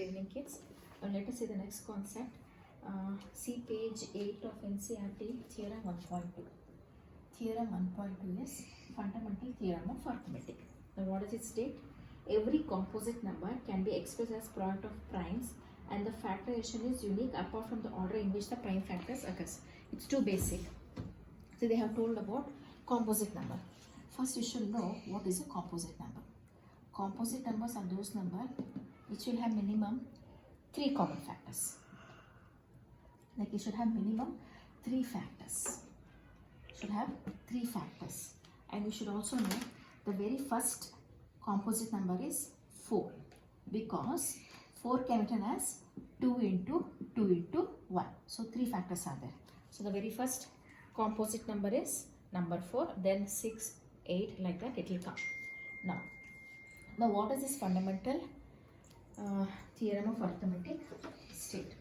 evening, kids. Let us see the next concept. See page 8 of NCERT, theorem 1.2. Theorem 1.2 is fundamental theorem of arithmetic. Now, what does it state? Every composite number can be expressed as product of primes, and the factorization is unique apart from the order in which the prime factors occurs. It's too basic. So they have told about composite number. First, you should know what is a composite number. Composite numbers are those numbers which will have minimum 3 common factors. Like you should have minimum 3 factors. Should have 3 factors. And you should also know the very first composite number is 4, because 4 can be written as 2 into 2 into 1. So 3 factors are there. So the very first composite number is number 4, then 6, 8, like that it will come. Now what is this fundamental theorem of arithmetic state?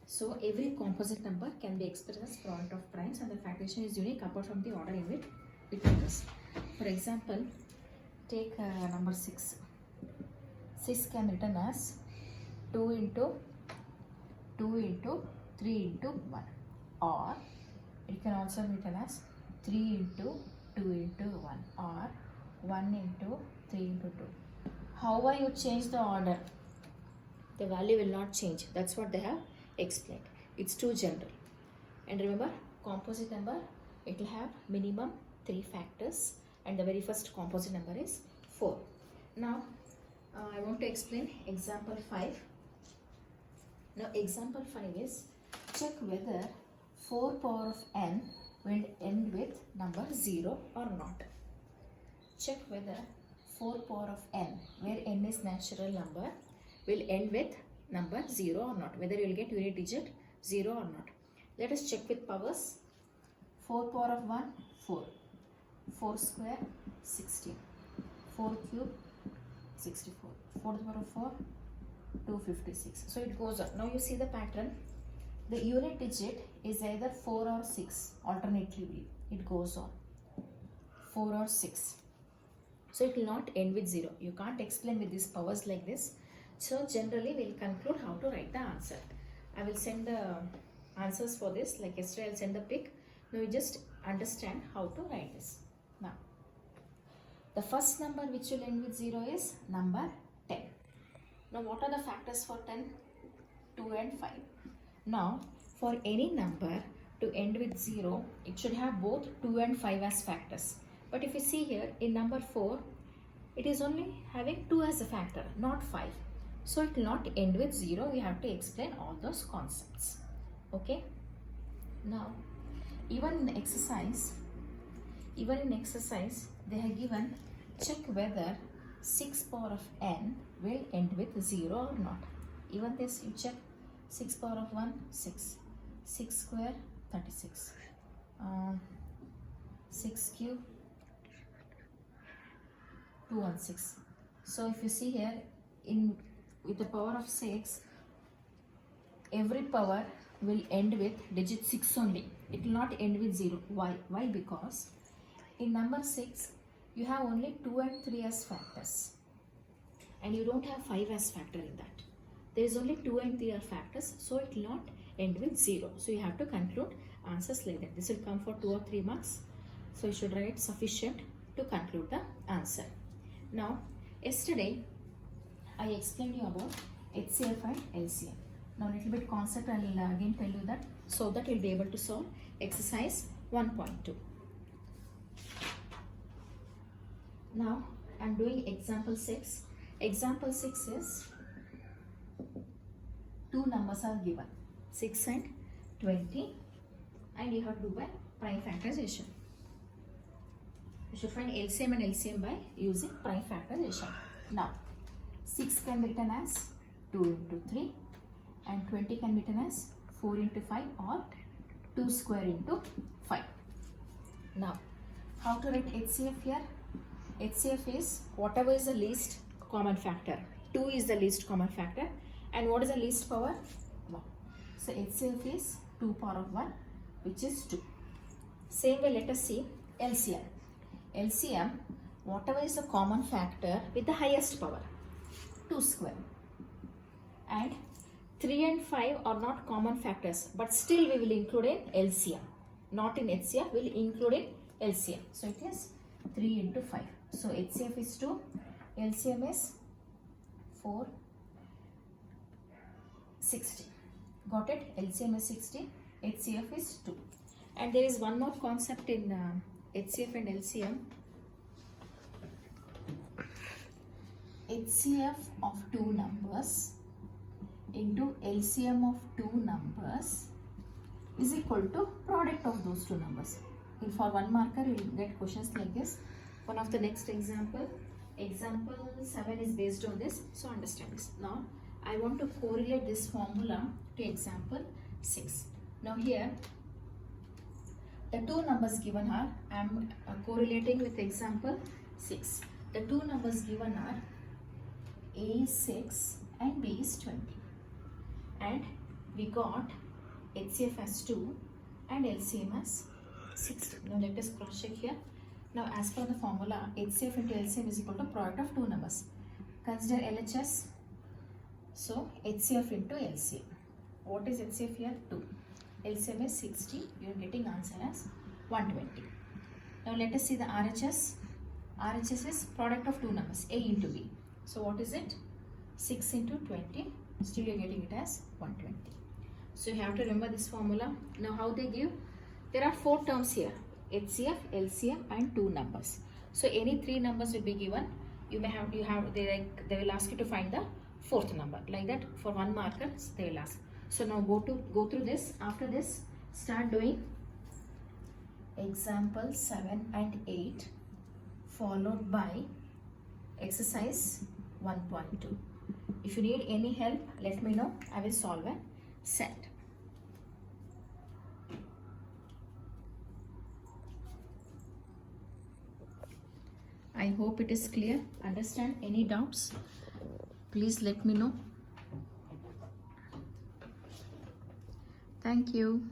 So every composite number can be expressed as product of primes, and the factorization is unique apart from the order in which it occurs. For example, take number 6. 6 can be written as 2 into 2 into 3 into 1, or it can also be written as 3 into 2 into 1, or 1 into 3 into 2. However you change the order, the value will not change. That's what they have explained. It's too general. And remember, composite number, it will have minimum 3 factors, and the very first composite number is 4. Now I want to explain example 5. Now example 5 is, check whether 4 power of n will end with number 0 or not. Check whether 4 power of n, where n is natural number, will end with number 0 or not, whether you will get unit digit 0 or not. Let us check with powers. 4 power of 1, 4. 4 square, 16. 4 cube, 64. 4 to the power of 4, 256. So it goes on. Now you see the pattern. The unit digit is either 4 or 6, alternatively. It goes on. 4 or 6. So it will not end with 0. You can't explain with these powers like this. So generally we will conclude how to write the answer. I will send the answers for this. Like yesterday I will send the pic. Now you just understand how to write this. Now the first number which will end with 0 is number 10. Now what are the factors for 10? 2 and 5. Now for any number to end with 0, it should have both 2 and 5 as factors. But if you see here in number 4, it is only having 2 as a factor, not 5. So it will not end with 0. We have to explain all those concepts. Okay. Now even in exercise they have given, check whether 6 power of n will end with 0 or not. Even this you check. 6 power of 1, 6. 6 square, 36. 6 cube, 216. So if you see here, with the power of 6, every power will end with digit 6 only. It will not end with 0. Why? Why? Because in number 6, you have only 2 and 3 as factors, and you don't have 5 as factor in that. There is only 2 and 3 are factors, so it will not end with 0. So you have to conclude answers like that. This will come for 2 or 3 marks. So you should write sufficient to conclude the answer. Now, yesterday I explained you about HCF and LCM. Now little bit concept I will again tell you that, so that you will be able to solve exercise 1.2. Now I am doing example 6. Example 6 is, 2 numbers are given, 6 and 20, and you have to do by prime factorization. You should find LCM and LCM by using prime factorization. Now 6 can be written as 2 into 3, and 20 can be written as 4 into 5, or 2 square into 5. Now how to write HCF here? HCF is whatever is the least common factor. 2 is the least common factor. And what is the least power? 1. So HCF is 2 power of 1, which is 2. Same way, let us see LCM. LCM, whatever is the common factor with the highest power, 2 square. and 3 and 5 are not common factors, but still we will include in LCM, not in HCF, we will include in LCM. So it is 3 into 5. So HCF is 2, LCM is 4, 60. Got it? LCM is 60, HCF is 2. And there is one more concept in HCF and LCM. HCF of two numbers into LCM of two numbers is equal to product of those two numbers. For one marker, you will get questions like this. One of the next example 7 is based on this. So understand this. Now I want to correlate this formula to example 6. Now here the two numbers given are, I am correlating with example 6. The two numbers given are A is 6 and B is 20. And we got HCF as 2 and LCM as 6. Now let us cross check here. Now as per the formula, HCF into LCM is equal to product of two numbers. Consider LHS. So HCF into LCM. What is HCF here? 2. LCM is 60. You are getting answer as 120. Now let us see the RHS. RHS is product of two numbers, A into B. So what is it? 6 into 20. Still you are getting it as 120. So you have to remember this formula. Now how they give? There are 4 terms here. HCF, LCM and 2 numbers. So any 3 numbers will be given. They will ask you to find the 4th number. Like that for 1 marker they will ask. So now go through this. After this, start doing example 7 and 8 followed by exercise 1.2. If you need any help, let me know. I will solve and send. I hope it is clear. Understand? Any doubts? Please let me know. Thank you.